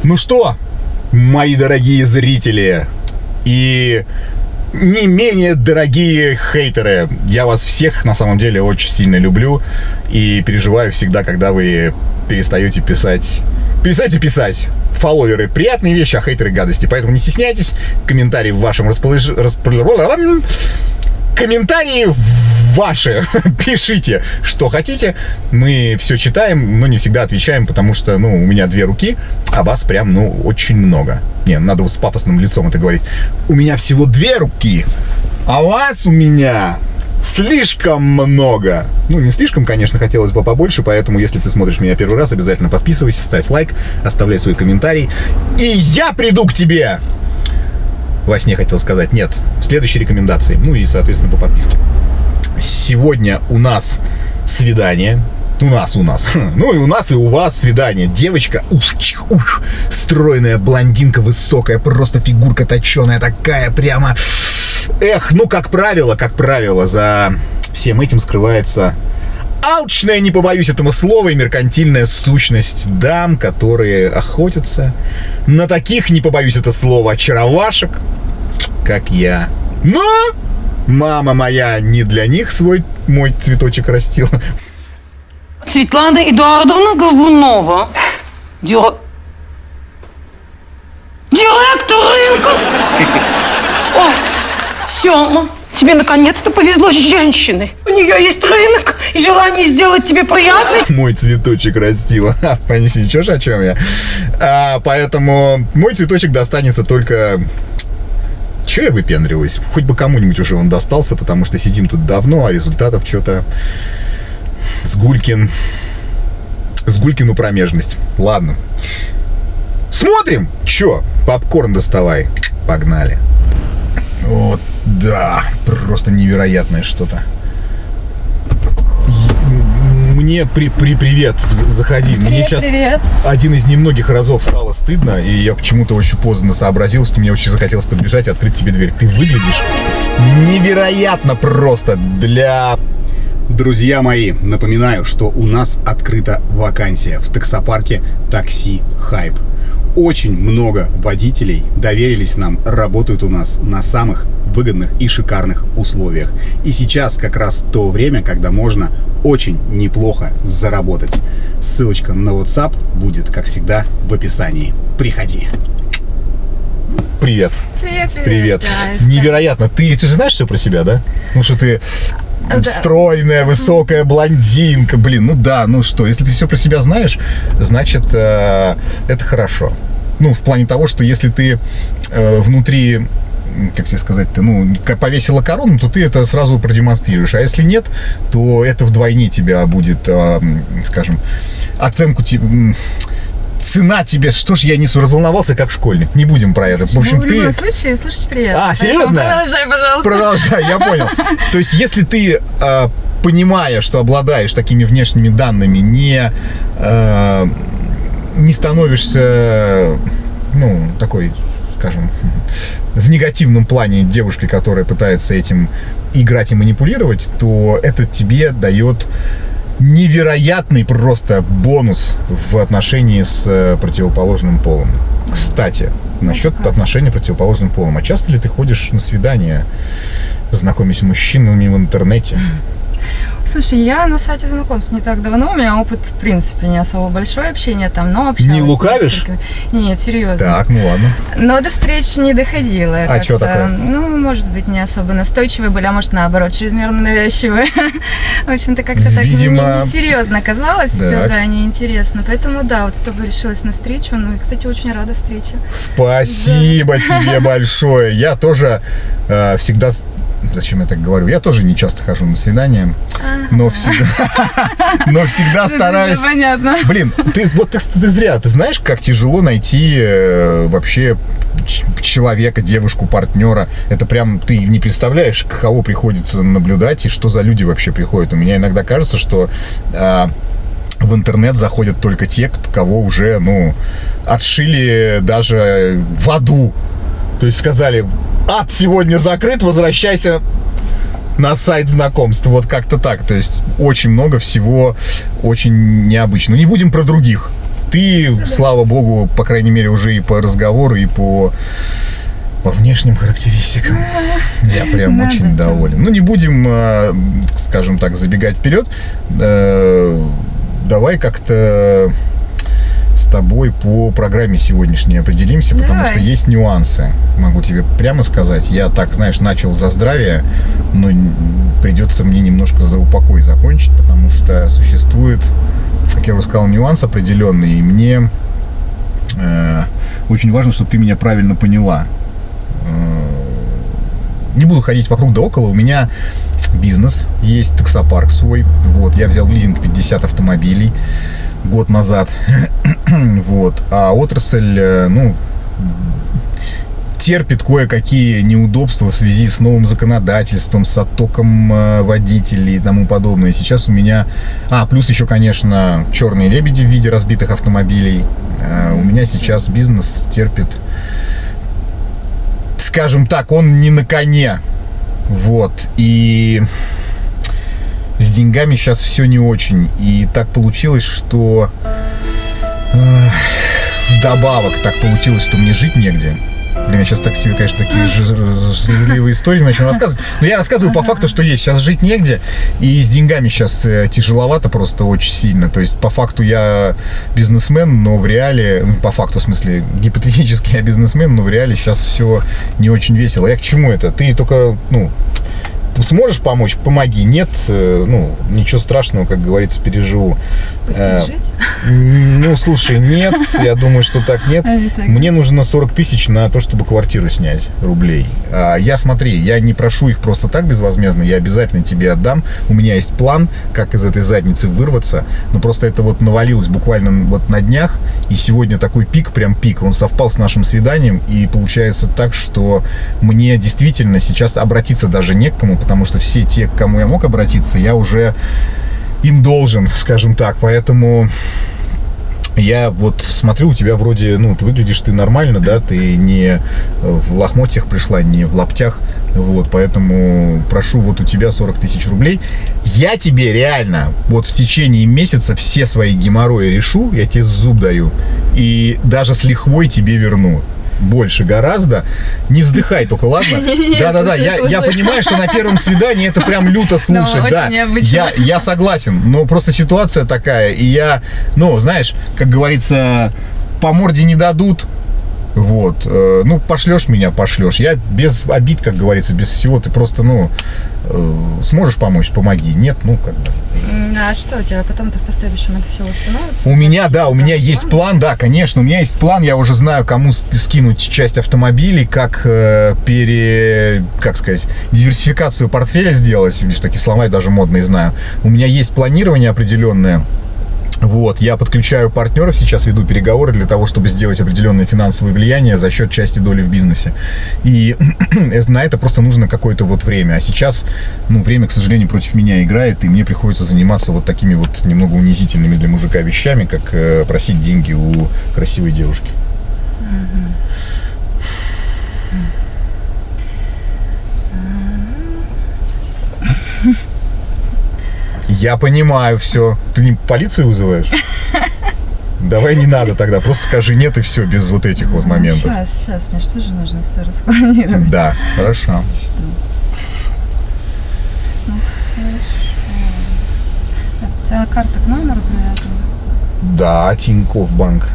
Ну что, мои дорогие зрители и не менее дорогие хейтеры, я вас всех на самом деле очень сильно люблю и переживаю всегда, когда вы перестаете писать. Перестайте писать. Фолловеры приятные вещи, а хейтеры гадости. Поэтому не стесняйтесь. Комментарии в вашем Комментарии ваши. Пишите, что хотите. Мы все читаем, но не всегда отвечаем, потому что, у меня 2 руки, а вас прям, очень много. Не, надо вот с пафосным лицом это говорить. У меня всего 2 руки, а вас у меня слишком много. Не слишком, конечно, хотелось бы побольше, поэтому, если ты смотришь меня первый раз, обязательно подписывайся, ставь лайк, оставляй свой комментарий, и я приду к тебе! Во сне хотел сказать. Нет. Следующие рекомендации. И, соответственно, по подписке. Сегодня у нас свидание. У нас. И у нас, и у вас свидание. Девочка, стройная блондинка, высокая, просто фигурка точеная такая, прямо. Как правило, за всем этим скрывается алчная, не побоюсь этого слова, и меркантильная сущность дам, которые охотятся на таких, не побоюсь это слова, очаровашек, как я. Но мама моя не для них мой цветочек растила. Светлана Эдуардовна Горбунова, директор рынка. Сёма, тебе наконец-то повезло с женщиной. У нее есть рынок и желание сделать тебе приятный. Мой цветочек растила. Понесешь, о чем я? Поэтому мой цветочек достанется только... Че я выпендриваюсь? Хоть бы кому-нибудь уже он достался, потому что сидим тут давно, а результатов что-то... Сгулькину промежность. Ладно. Смотрим. Че? Попкорн доставай. Погнали. Вот, да, просто невероятное что-то. Мне привет, заходи. Мне сейчас один из немногих разов стало стыдно, и я почему-то очень поздно сообразил, что мне очень захотелось подбежать и открыть тебе дверь. Ты выглядишь невероятно просто для... Друзья мои, напоминаю, что у нас открыта вакансия в таксопарке Такси Хайп. Очень много водителей доверились нам, работают у нас на самых выгодных и шикарных условиях. И сейчас как раз то время, когда можно очень неплохо заработать. Ссылочка на WhatsApp будет, как всегда, в описании. Приходи. Привет. Привет. Да, невероятно. Ты же знаешь все про себя, да? Что ты... Стройная, высокая блондинка. Что, если ты все про себя знаешь, значит, это хорошо. В плане того, что если ты внутри, как тебе сказать-то, повесила корону, то ты это сразу продемонстрируешь. А если нет, то это вдвойне тебя будет, скажем, оценку тебе... Цена тебе, что ж я несу, разволновался как школьник. Не будем про это. В общем, в любом случае, слушать приятно. Серьезно? Продолжай, пожалуйста. Продолжай, я понял. То есть, если ты, понимая, что обладаешь такими внешними данными, не становишься, такой, скажем, в негативном плане девушкой, которая пытается этим играть и манипулировать, то это тебе дает... невероятный просто бонус в отношении с противоположным полом. Кстати, насчет отношений с противоположным полом. А часто ли ты ходишь на свидания, знакомясь с мужчинами в интернете? Слушай, я на сайте знакомств не так давно, у меня опыт, в принципе, не особо большое общение там, но общалась. Не лукавишь? Нет, серьезно. Так, ладно. Но до встреч не доходило. А что такое? Может быть, не особо настойчивые были, а может, наоборот, чрезмерно навязчивые. В общем-то, как-то так несерьезно казалось, все, да, неинтересно. Поэтому, да, вот с тобой решилась на встречу, и, кстати, очень рада встрече. Спасибо тебе большое. Я тоже всегда... Зачем я так говорю? Я тоже не часто хожу на свидания, но всегда стараюсь. Понятно. Ты зря. Ты знаешь, как тяжело найти вообще человека, девушку, партнера. Это прям ты не представляешь, кого приходится наблюдать и что за люди вообще приходят. У меня иногда кажется, что в интернет заходят только те, кого уже, отшили даже в аду. То есть сказали: ад сегодня закрыт, возвращайся на сайт знакомств. Вот как-то так. То есть очень много всего очень необычного. Не будем про других. ты, слава богу, по крайней мере, уже и по разговору, и по внешним характеристикам я прям очень доволен. Ну, не будем, скажем так, забегать вперед. Давай как-то с тобой по программе сегодняшней определимся, потому что есть нюансы. Могу тебе прямо сказать. Я так, знаешь, начал за здравие, но придется мне немножко за упокой закончить, потому что существует, как я уже сказал, нюанс определенный, и мне очень важно, чтобы ты меня правильно поняла. Не буду ходить вокруг да около. У меня бизнес есть, таксопарк свой. Вот, я взял в лизинг 50 автомобилей год назад. Вот. А отрасль, ну, терпит кое-какие неудобства в связи с новым законодательством, с оттоком водителей и тому подобное. Сейчас у меня... плюс еще, конечно, черные лебеди в виде разбитых автомобилей. У меня сейчас бизнес терпит, скажем так, он не на коне. Вот. И с деньгами сейчас все не очень. И так получилось, что вдобавок так получилось, что мне жить негде. Блин, я сейчас так тебе, конечно, такие слезливые истории начну рассказывать. Но я рассказываю по факту, что есть. Сейчас жить негде, и с деньгами сейчас тяжеловато просто очень сильно. То есть, по факту я бизнесмен, но в реале... Ну, по факту, в смысле, гипотетически я бизнесмен, но в реале сейчас все не очень весело. Я к чему это? Ты только, ну... Сможешь помочь? Помоги. Нет, ну, ничего страшного, как говорится, переживу. Жить? Ну, слушай, нет, я думаю, что так нет. Мне нужно 40 тысяч на то, чтобы квартиру снять, рублей. Смотри, я не прошу их просто так безвозмездно, я обязательно тебе отдам. У меня есть план, как из этой задницы вырваться, но просто это вот навалилось буквально вот на днях, и сегодня такой пик, прям пик, он совпал с нашим свиданием, и получается так, что мне действительно сейчас обратиться даже не к кому, потому что все те, к кому я мог обратиться, я уже им должен, скажем так. Поэтому я вот смотрю, у тебя вроде, ну, выглядишь ты нормально, да, ты не в лохмотьях пришла, не в лаптях, вот, поэтому прошу вот у тебя 40 тысяч рублей. Я тебе реально вот в течение месяца все свои геморрои решу, я тебе зуб даю, и даже с лихвой тебе верну. Больше гораздо. Не вздыхай только, ладно? Да-да-да, я понимаю, что на первом свидании это прям люто слушать. Да, я согласен, но просто ситуация такая, и я, ну, знаешь, как говорится, по морде не дадут. Вот, ну, пошлешь меня, пошлешь. Я без обид, как говорится, без всего. Ты просто, ну, сможешь помочь, помоги. Нет, ну, как бы. А что у тебя потом-то в последующем это все восстановится? У меня, да, у меня есть план, да, конечно, у меня есть план. Я уже знаю, кому скинуть часть автомобилей, как как сказать, диверсификацию портфеля сделать. Видишь, такие слова я даже модные знаю. У меня есть планирование определенное. Вот, я подключаю партнеров, сейчас веду переговоры для того, чтобы сделать определенное финансовое влияние за счет части доли в бизнесе. И на это просто нужно какое-то вот время. А сейчас, ну, время, к сожалению, против меня играет, и мне приходится заниматься вот такими вот немного унизительными для мужика вещами, как просить деньги у красивой девушки. Я понимаю все. Ты не полицию вызываешь? Давай не надо тогда, просто скажи нет и все, без вот этих вот моментов. Сейчас, мне же тоже нужно все распланировать. Да, хорошо. Ну, хорошо. У тебя карта к номеру привязана? Да, Тинькофф банк.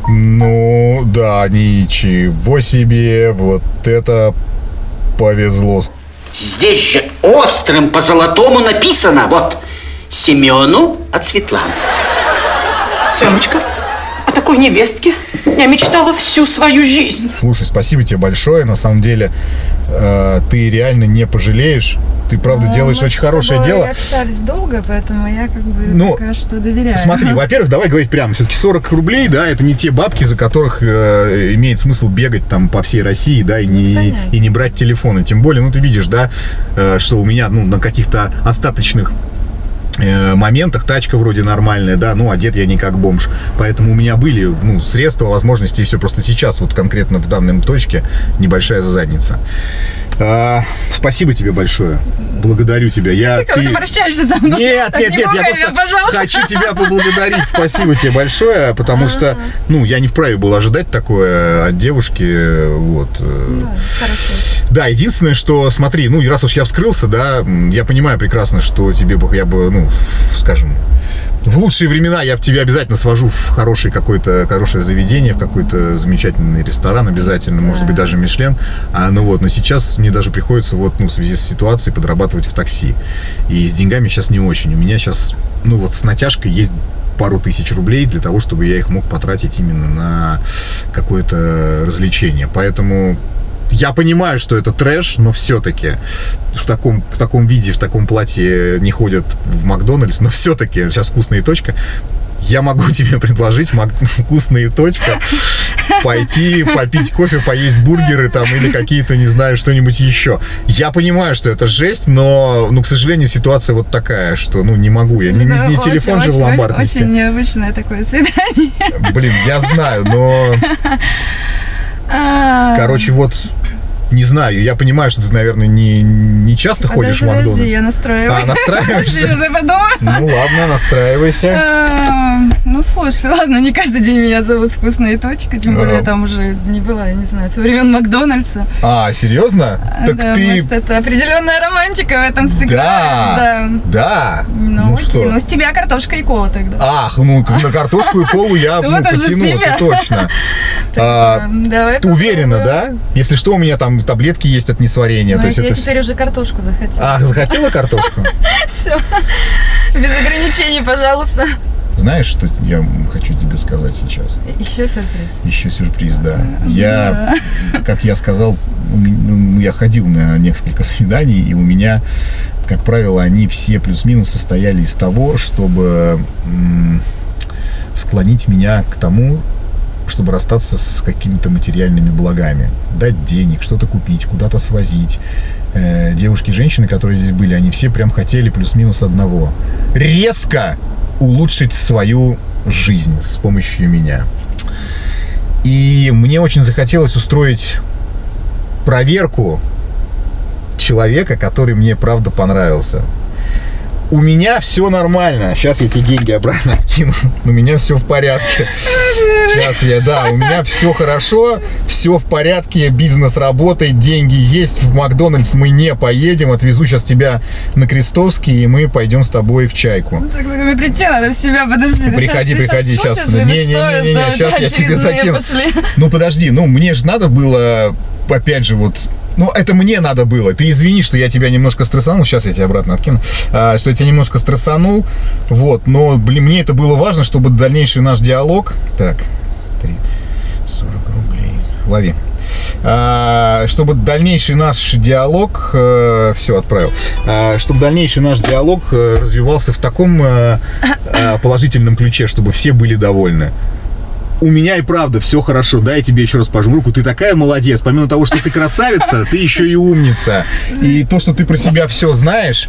Ну, да, ничего себе, вот это повезло. Здесь же острым по золотому написано, вот, Семену от Светланы. Семочка, о такой невестке я мечтала всю свою жизнь. Слушай, спасибо тебе большое, на самом деле, ты реально не пожалеешь. Ты, правда, делаешь очень хорошее дело. Мы общались долго, поэтому я как бы пока что доверяю. Смотри, во-первых, давай говорить прямо. Все-таки 40 рублей, да, это не те бабки, за которых имеет смысл бегать там по всей России, да, и не брать телефоны. Тем более, ну, ты видишь, да, что у меня, ну, на каких-то остаточных моментах. Тачка вроде нормальная, да, ну, одет я не как бомж. Поэтому у меня были, ну, средства, возможности и все. Просто сейчас, вот конкретно в данном точке, небольшая задница. Спасибо тебе большое. Благодарю тебя. Ты обращаешься за мной? Нет, я просто хочу тебя поблагодарить. Спасибо тебе большое, потому что, ну, я не вправе был ожидать такое от девушки. Вот. Да, единственное, что, смотри, ну, раз уж я вскрылся, да, я понимаю прекрасно, что тебе бы, я бы, ну, скажем, в лучшие времена я тебя обязательно свожу в хорошее заведение, в какой-то замечательный ресторан обязательно, может быть, даже Мишлен. Но сейчас мне даже приходится в связи с ситуацией подрабатывать в такси. И с деньгами сейчас не очень. У меня сейчас, с натяжкой есть пару тысяч рублей для того, чтобы я их мог потратить именно на какое-то развлечение. Поэтому я понимаю, что это трэш, но все-таки в таком виде, в таком платье не ходят в Макдональдс, но все-таки сейчас вкусная точка. Я могу тебе предложить вкусная точка, пойти попить кофе, поесть бургеры там или какие-то, не знаю, что-нибудь еще. Я понимаю, что это жесть, но, к сожалению, ситуация вот такая, что, не могу. Я не телефон же в ломбард нести. Очень необычное такое свидание. Блин, я знаю, но... Короче, не знаю, я понимаю, что ты, наверное, не часто ходишь в Макдональдс. Подожди, я настраиваюсь. Настраиваешься? Ну ладно, настраивайся. Слушай, ладно, не каждый день меня зовут «Вкусная точка», тем более я там уже не была, я не знаю, со времен Макдональдса. серьезно? Так да, ты... может, это определенная романтика в этом сыграет. Да. Окей, с тебя картошка и кола тогда. На картошку и колу я потяну, это точно. Ты уверена, да? Если что, у меня там таблетки есть от несварения. Я теперь уже картошку захотела. Захотела картошку? Все. Без ограничений, пожалуйста. Знаешь, что я хочу тебе сказать сейчас? Еще сюрприз. Еще сюрприз, да. Как я сказал, я ходил на несколько свиданий, и у меня, как правило, они все плюс-минус состояли из того, чтобы склонить меня к тому, чтобы расстаться с какими-то материальными благами. Дать денег, что-то купить, куда-то свозить. Девушки и женщины, которые здесь были, они все прям хотели плюс-минус одного. Резко улучшить свою жизнь с помощью меня. И мне очень захотелось устроить проверку человека, который мне правда понравился. У меня все нормально. Сейчас я тебе деньги обратно откину. У меня все в порядке. У меня все хорошо, все в порядке, бизнес работает, деньги есть, в Макдональдс мы не поедем, отвезу сейчас тебя на Крестовский, и мы пойдем с тобой в Чайку. Мне прийти надо в себя, подожди. Приходи, сейчас. Не, сейчас я тебе закину. Подожди, мне же надо было, опять же, это мне надо было. Ты извини, что я тебя немножко стрессанул. Сейчас я тебя обратно откину. Что я тебя немножко стрессанул. Но, мне это было важно, чтобы дальнейший наш диалог... Так, 40 рублей. Лови. Чтобы дальнейший наш диалог... Все, отправил. Чтобы дальнейший наш диалог развивался в таком положительном ключе, чтобы все были довольны. У меня и правда все хорошо, да, я тебе еще раз пожму руку, ты такая молодец, помимо того, что ты красавица, ты еще и умница, и то, что ты про себя все знаешь,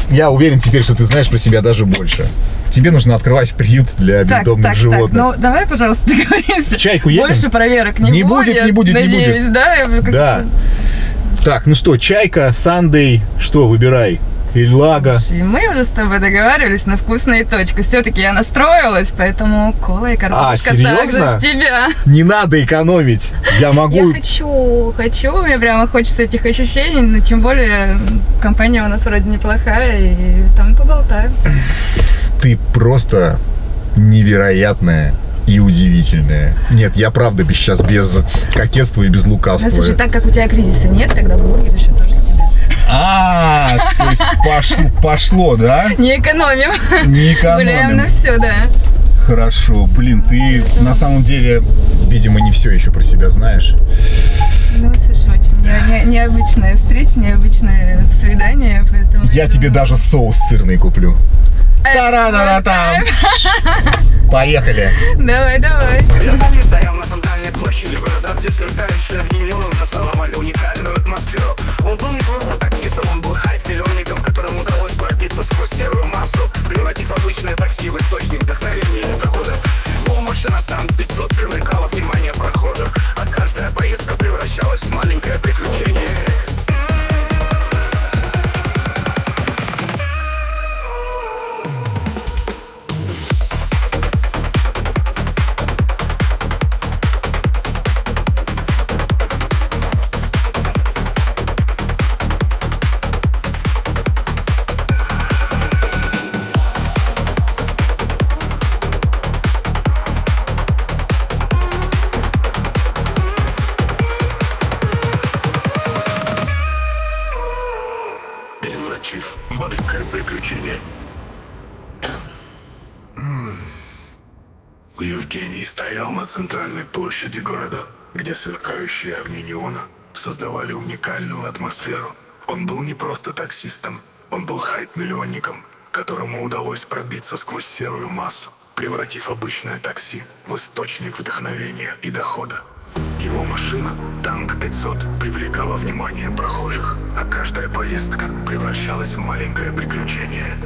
я уверен теперь, что ты знаешь про себя даже больше. Тебе нужно открывать приют для бездомных животных. Давай, пожалуйста, договоримся. Чайку едем? Больше проверок не будет. Не будет. Да. Так, Чайка, Сандей, что, выбирай. Лага. Мы уже с тобой договаривались на «Вкусная точка». Все-таки я настроилась, поэтому кола и картошка также с тебя. Не надо экономить. Я могу... Я хочу. Мне прямо хочется этих ощущений. Но тем более компания у нас вроде неплохая, и там поболтаем. Ты просто невероятная и удивительная. Нет, я правда сейчас без кокетства и без лукавства. Слушай, так как у тебя кризиса нет, тогда бургер еще тоже с тебя. То есть пошло, да? Не экономим. Гуляем на все, да. Хорошо. Блин, ты на самом деле, видимо, не все еще про себя знаешь. Слушай, очень необычная встреча, необычное свидание, поэтому... Я тебе даже соус сырный куплю. Та-ра-та-ра-там! Поехали! Давай. Я стоял на центральной площади города, где сверкающая гнилым создала уникальную атмосферу. Он был не просто таксистом, он был хайп-миллионником, которому удалось пробиться пробиться сквозь серую массу, превратив обычное такси в источник вдохновения и дохода. Его машина там 500 привлекала внимание прохожих, а каждая поездка превращалась в маленькое приключение. Превратив маленькое приключение. Евгений стоял на центральной площади города, где сверкающие огни неона создавали уникальную атмосферу. Он был не просто таксистом, он был хайп-миллионником, которому удалось пробиться сквозь серую массу, превратив обычное такси в источник вдохновения и дохода. Его машина, Танк 500, привлекала внимание прохожих, а каждая поездка превращалась в маленькое приключение.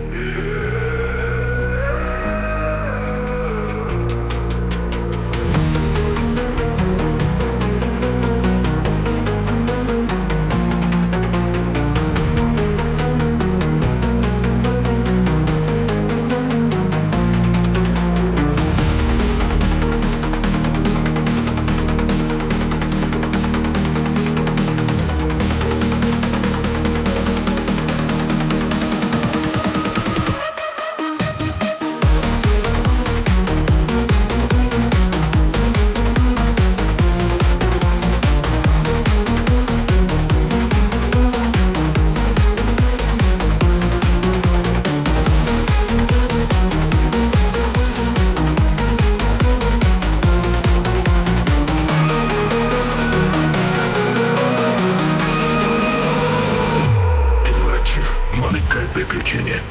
Приключение.